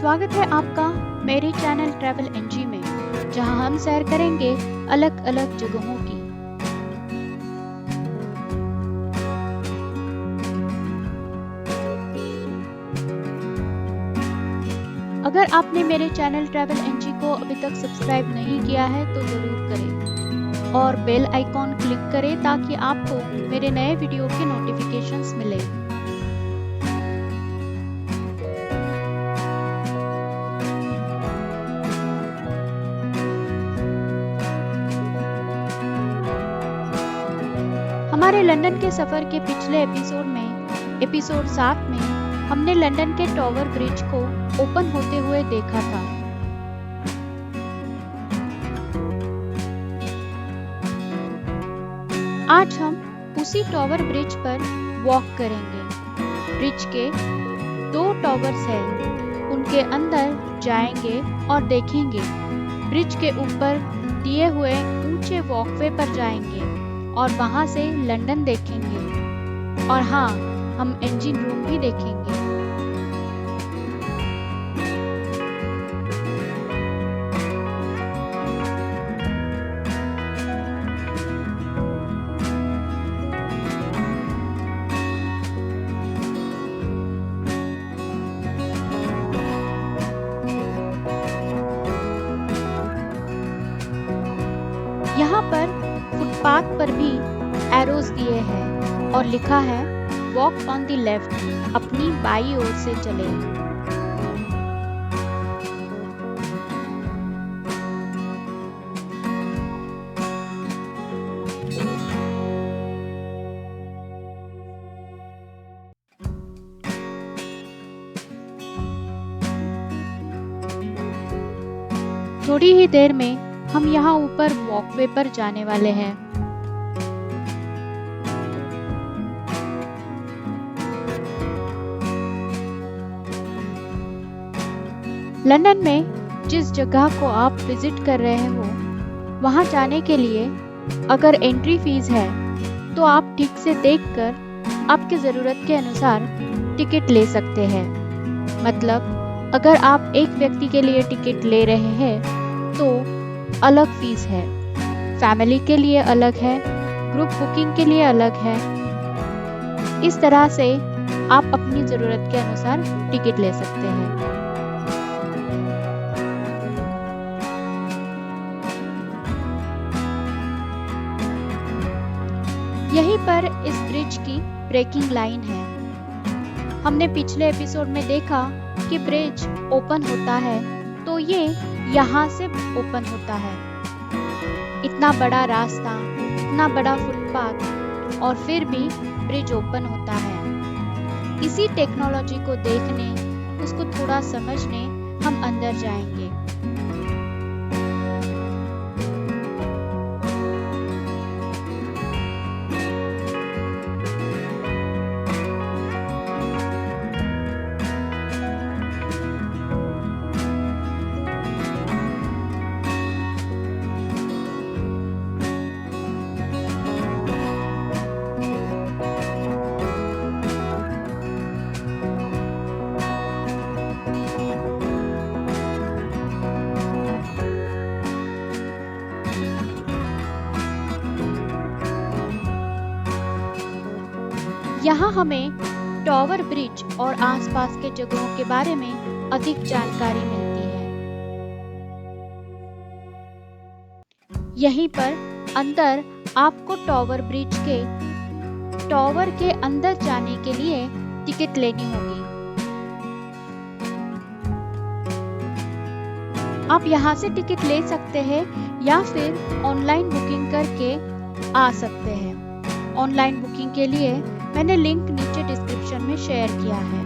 स्वागत है आपका मेरे चैनल ट्रैवल एनजी में, जहां हम सैर करेंगे अलग अलग जगहों की। अगर आपने मेरे चैनल ट्रैवल एनजी को अभी तक सब्सक्राइब नहीं किया है तो ज़रूर करें और बेल आइकॉन क्लिक करें ताकि आपको मेरे नए वीडियो के नोटिफिकेशंस मिले। हमारे लंदन के सफ़र के पिछले एपिसोड 7 में हमने लंदन के टॉवर ब्रिज को ओपन होते हुए देखा था। आज हम उसी टॉवर ब्रिज पर वॉक करेंगे। ब्रिज के 2 टॉवर्स हैं, उनके अंदर जाएंगे और देखेंगे। ब्रिज के ऊपर दिए हुए ऊंचे वॉकवे पर जाएंगे और वहां से लंदन देखेंगे। और हाँ, हम इंजन रूम भी देखेंगे। यहाँ पर फुटपाथ पर भी एरोज दिए हैं और लिखा है वॉक ऑन द लेफ्ट, अपनी बाई ओर से चले। थोड़ी ही देर में हम यहाँ ऊपर वॉकवे पर जाने वाले हैं। लंदन में जिस जगह को आप विजिट कर रहे हो, वहां जाने के लिए अगर एंट्री फीस है तो आप ठीक से देखकर आपकी ज़रूरत के अनुसार टिकट ले सकते हैं। मतलब अगर आप एक व्यक्ति के लिए टिकट ले रहे हैं तो अलग फीस है, फैमिली के लिए अलग है, ग्रुप बुकिंग के लिए अलग है। इस तरह से आप अपनी ज़रूरत के अनुसार टिकट ले सकते हैं। यहीं पर इस ब्रिज की ब्रेकिंग लाइन है। हमने पिछले एपिसोड में देखा कि ब्रिज ओपन होता है तो ये यहाँ से ओपन होता है। इतना बड़ा रास्ता, इतना बड़ा फुटपाथ और फिर भी ब्रिज ओपन होता है। इसी टेक्नोलॉजी को देखने, उसको थोड़ा समझने हम अंदर जाएंगे। यहाँ हमें टॉवर ब्रिज और आसपास के जगहों के बारे में अधिक जानकारी मिलती है। यहीं पर अंदर आपको टॉवर ब्रिज के टॉवर के अंदर जाने के लिए टिकट लेनी होगी। आप यहाँ से टिकट ले सकते हैं या फिर ऑनलाइन बुकिंग करके आ सकते हैं। ऑनलाइन बुकिंग के लिए मैंने लिंक नीचे डिस्क्रिप्शन में शेयर किया है।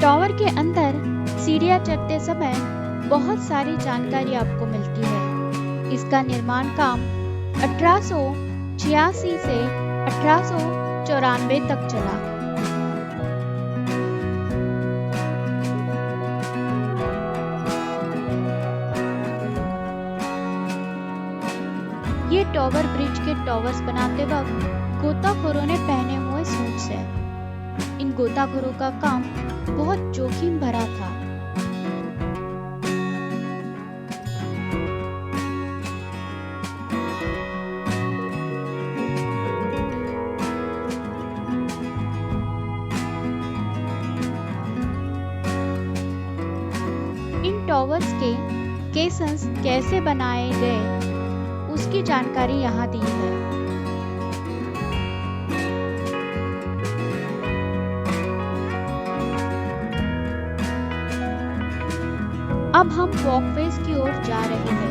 टॉवर के अंदर सीढ़ियां चढ़ते समय बहुत सारी जानकारी आपको मिलती है। इसका निर्माण काम 1886 से 1894 तक चला। ये टॉवर ब्रिज के टॉवर्स बनाते वक्त गोताखोरों ने पहने हुए सूट्स हैं। इन गोताखोरों का काम बहुत जोखिम भरा था। इन टॉवर्स के केसन्स कैसे बनाए गए उसकी जानकारी यहाँ दी है। अब हम वॉकवेज की ओर जा रहे हैं।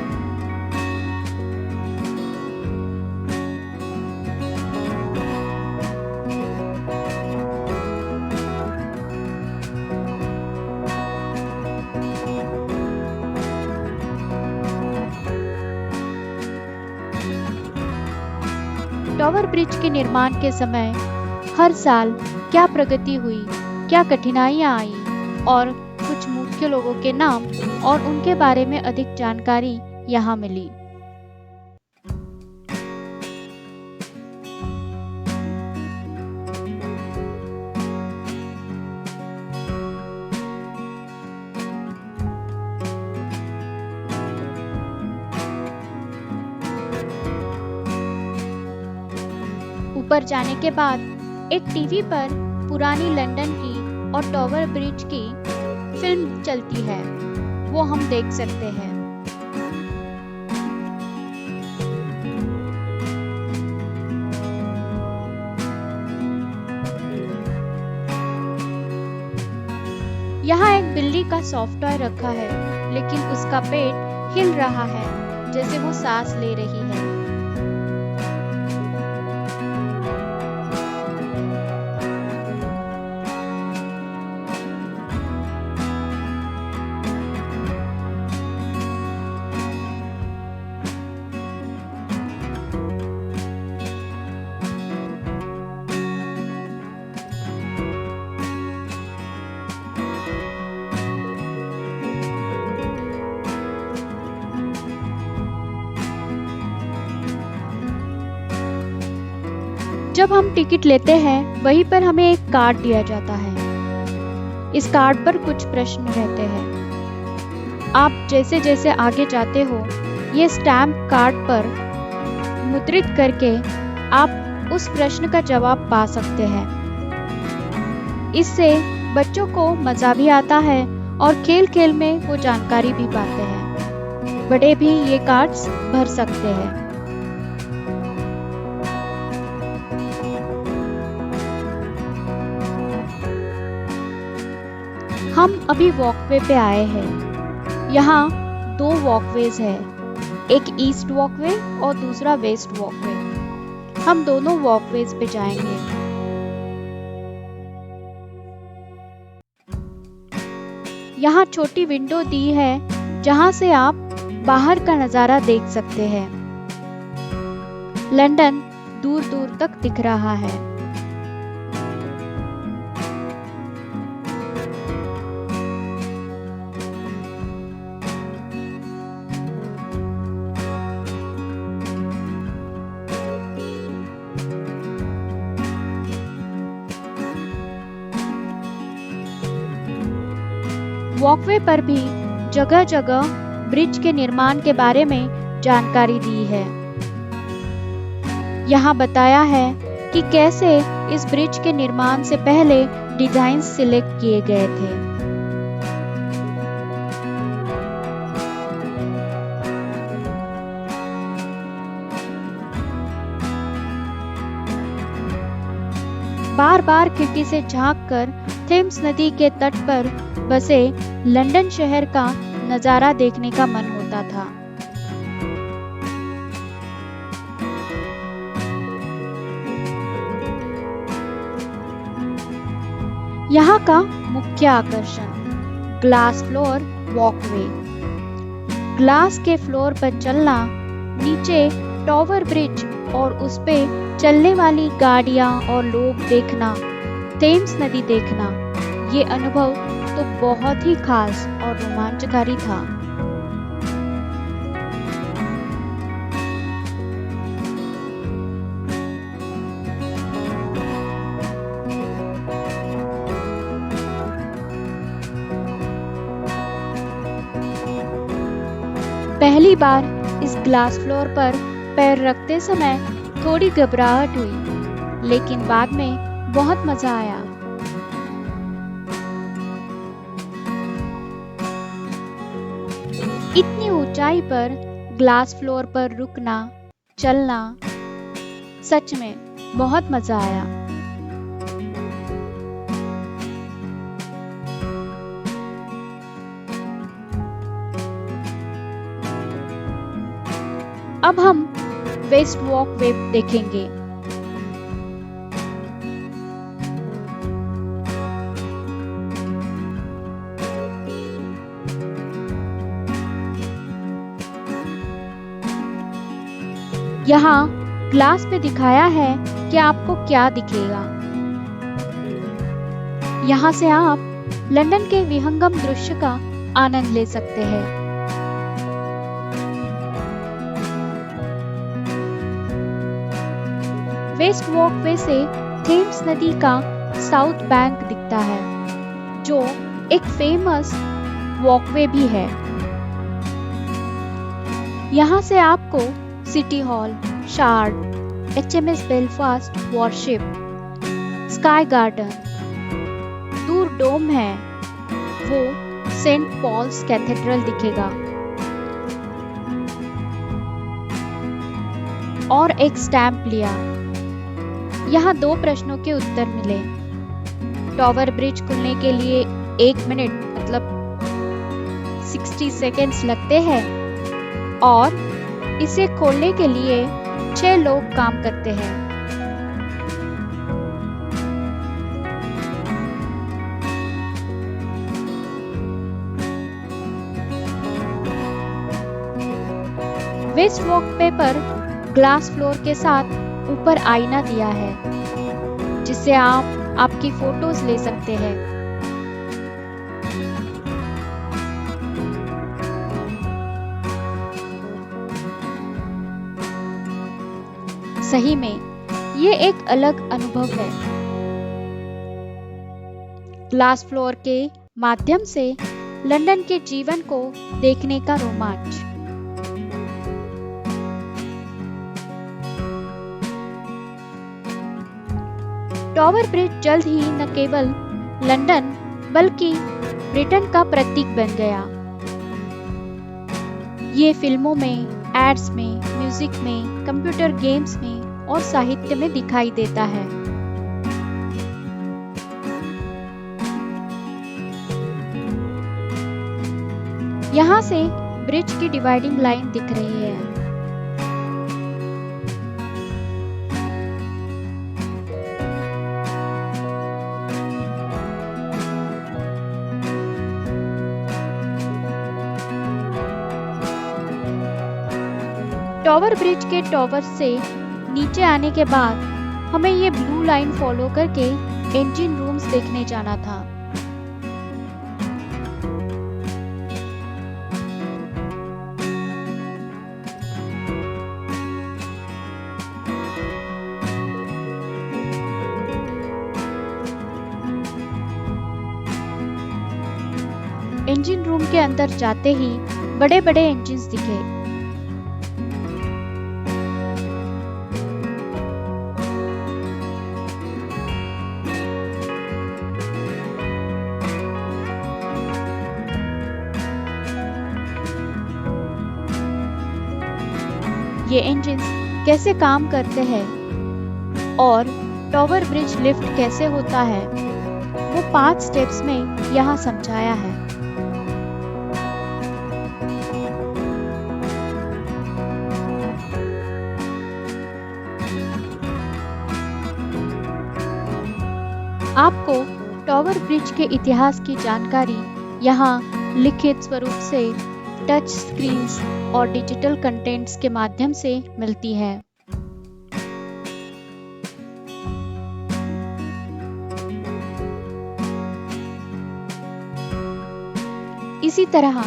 टॉवर ब्रिज के निर्माण के समय हर साल क्या प्रगति हुई, क्या कठिनाइयां आई और कुछ मुख्य लोगों के नाम और उनके बारे में अधिक जानकारी यहाँ मिली। ऊपर जाने के बाद एक टीवी पर पुरानी लंदन की और टॉवर ब्रिज की फिल्म चलती है, वो हम देख सकते हैं। यहाँ एक बिल्ली का सॉफ्ट टॉय रखा है, लेकिन उसका पेट हिल रहा है जैसे वो सांस ले रही है। जब हम टिकट लेते हैं वहीं पर हमें एक कार्ड दिया जाता है। इस कार्ड पर कुछ प्रश्न रहते हैं। आप जैसे जैसे आगे जाते हो ये स्टैम्प कार्ड पर मुद्रित करके आप उस प्रश्न का जवाब पा सकते हैं। इससे बच्चों को मजा भी आता है और खेल खेल में वो जानकारी भी पाते हैं। बड़े भी ये कार्ड्स भर सकते हैं। हम अभी वॉकवे पे आए हैं। यहाँ 2 वॉकवेज है, एक ईस्ट वॉकवे और दूसरा वेस्ट वॉकवे। हम दोनों वॉकवेज पे जाएंगे। यहाँ छोटी विंडो दी है जहाँ से आप बाहर का नजारा देख सकते हैं। लंदन दूर दूर तक दिख रहा है। वॉकवे पर भी जगह जगह ब्रिज के निर्माण के बारे में जानकारी दी है। यहाँ बताया है कि कैसे इस ब्रिज के निर्माण से पहले डिजाइन सिलेक्ट किए गए थे। बार बार खिड़की से झांककर थेम्स नदी के तट पर बसे लंदन शहर का नजारा देखने का मन होता था। यहाँ का मुख्य आकर्षण ग्लास फ्लोर वॉकवे। ग्लास के फ्लोर पर चलना, नीचे टॉवर ब्रिज और उस पे चलने वाली गाड़ियां और लोग देखना, थेम्स नदी देखना, ये अनुभव तो बहुत ही खास और रोमांचकारी था। पहली बार इस ग्लास फ्लोर पर पैर रखते समय थोड़ी घबराहट हुई, लेकिन बाद में बहुत मजा आया। इतनी ऊंचाई पर ग्लास फ्लोर पर रुकना, चलना, सच में बहुत मजा आया। अब हम वेस्ट वॉकवे देखेंगे। यहाँ ग्लास पे दिखाया है कि आपको क्या दिखेगा। यहाँ से आप लंदन के विहंगम दृश्य का आनंद ले सकते हैं। वेस्ट वॉकवे से थेम्स नदी का साउथ बैंक दिखता है, जो एक फेमस वॉकवे भी है। यहाँ से आपको city hall, shard, HMS Belfast worship, sky garden, दूर डोम है, वो सेंट पॉल्स कैथेड्रल दिखेगा और एक स्टैम्प लिया। यहाँ 2 प्रश्नों के उत्तर मिले। टॉवर ब्रिज खुलने के लिए 1 मिनट मतलब 60 सेकेंड्स लगते हैं और इसे खोलने के लिए 6 लोग काम करते हैं। वेस्ट वॉकवे पर ग्लास फ्लोर के साथ ऊपर आईना दिया है, जिससे आप आपकी फोटोज ले सकते हैं। सही में ये एक अलग अनुभव है। ग्लास फ्लोर के माध्यम से लंदन के जीवन को देखने का रोमांच। टॉवर ब्रिज जल्द ही न केवल लंदन बल्कि ब्रिटेन का प्रतीक बन गया। ये फिल्मों में, एड्स में, म्यूजिक में, कंप्यूटर गेम्स में और साहित्य में दिखाई देता है। यहाँ से ब्रिज की डिवाइडिंग लाइन दिख रही है। टॉवर ब्रिज के टॉवर से नीचे आने के बाद हमें ये ब्लू लाइन फॉलो करके इंजन रूम्स देखने जाना था। इंजन रूम के अंदर जाते ही बड़े बड़े इंजन्स दिखे। ये इंजन्स कैसे काम करते हैं और टॉवर ब्रिज लिफ्ट कैसे होता है, वो 5 स्टेप्स में यहाँ समझाया है। आपको टॉवर ब्रिज के इतिहास की जानकारी यहाँ लिखित स्वरूप से टच स्क्रीन्स और डिजिटल कंटेंट्स के माध्यम से मिलती है। इसी तरह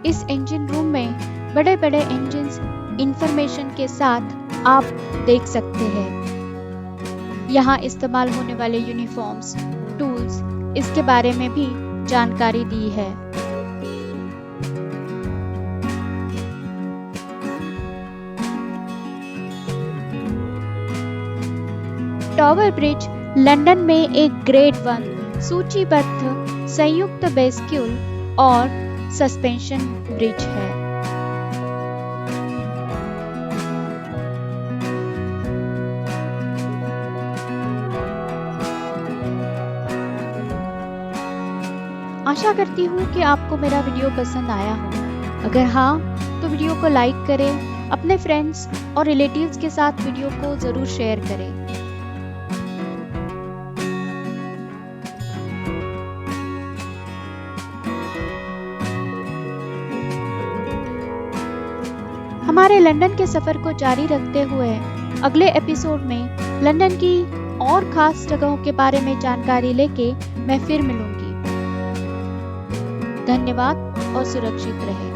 इस इंजन रूम में बड़े बड़े इंजन्स इंफॉर्मेशन के साथ आप देख सकते हैं। यहाँ इस्तेमाल होने वाले यूनिफॉर्म्स, टूल्स, इसके बारे में भी जानकारी दी है। टावर ब्रिज लंदन में एक ग्रेड 1 सूचीबद्ध संयुक्त बेस्क्यूल और सस्पेंशन ब्रिज है। आशा करती हूँ कि आपको मेरा वीडियो पसंद आया हो। अगर हाँ, तो वीडियो को लाइक करें, अपने फ्रेंड्स और रिलेटिव्स के साथ वीडियो को ज़रूर शेयर करें। हमारे लंदन के सफ़र को जारी रखते हुए अगले एपिसोड में लंदन की और ख़ास जगहों के बारे में जानकारी लेके मैं फिर मिलूंगी। धन्यवाद और सुरक्षित रहें।